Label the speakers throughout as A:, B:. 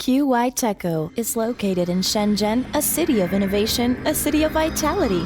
A: QYTeco is located in Shenzhen, a city of innovation, a city of vitality.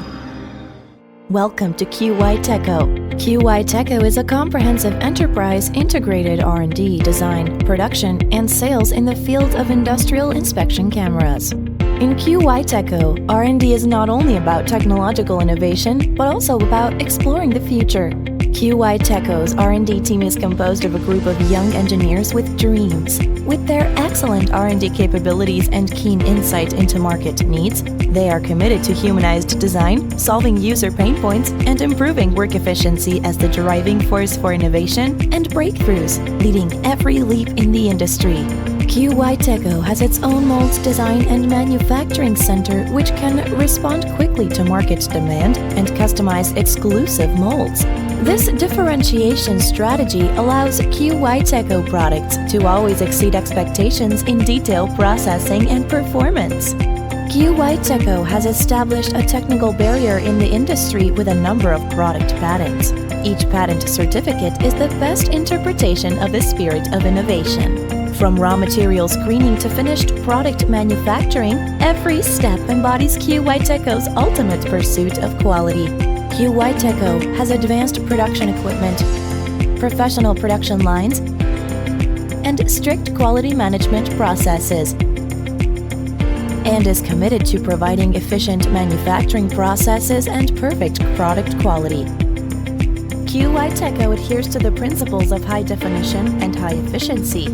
A: Welcome to QYTeco. QYTeco is a comprehensive enterprise integrated R&D, design, production, and sales in the field of industrial inspection cameras. In QYTeco, R&D is not only about technological innovation, but also about exploring the future. QYTeco's R&D team is composed of a group of young engineers with dreams. With their excellent R&D capabilities and keen insight into market needs, they are committed to humanized design, solving user pain points, and improving work efficiency as the driving force for innovation and breakthroughs, leading every leap in the industry. QYTeco has its own mold design and manufacturing center which can respond quickly to market demand and customize exclusive molds. This differentiation strategy allows QYTeco products to always exceed expectations in detail processing and performance. QYTeco has established a technical barrier in the industry with a number of product patents. Each patent certificate is the best interpretation of the spirit of innovation. From raw material screening to finished product manufacturing, every step embodies QYTeco's ultimate pursuit of quality. QYTeco has advanced production equipment, professional production lines, and strict quality management processes, and is committed to providing efficient manufacturing processes and perfect product quality. QYTeco adheres to the principles of high definition and high efficiency,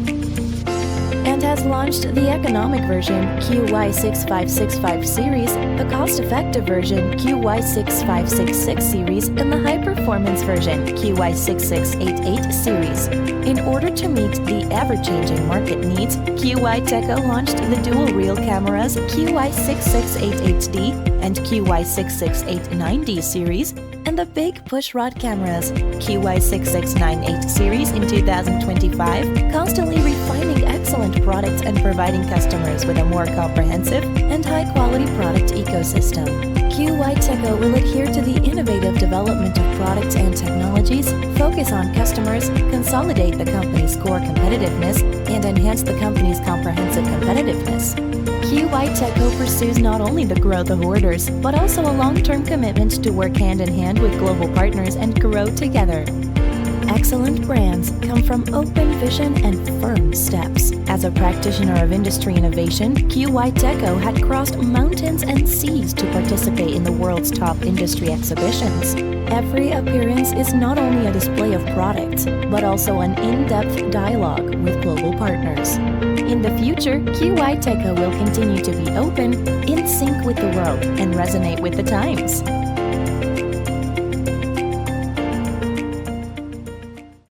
A: and has launched the economic version QY6565 series, the cost-effective version QY6566 series, and the high-performance version QY6688 series. In order to meet the ever-changing market needs, QYTeco launched the dual-reel cameras QY6688D and QY6689D series, and the big push-rod cameras QY6698 series in 2025, constantly refining excellent products and providing customers with a more comprehensive and high-quality product ecosystem. QYTeco will adhere to the innovative development of products and technologies, focus on customers, consolidate the company's core competitiveness, and enhance the company's comprehensive competitiveness. QYTeco pursues not only the growth of orders, but also a long-term commitment to work hand-in-hand with global partners and grow together. Excellent brands come from open vision and firm steps. As a practitioner of industry innovation, QYTeco had crossed mountains and seas to participate in the world's top industry exhibitions. Every appearance is not only a display of products, but also an in-depth dialogue with global partners. In the future, QYTeco will continue to be open, in sync with the world, and resonate with the times.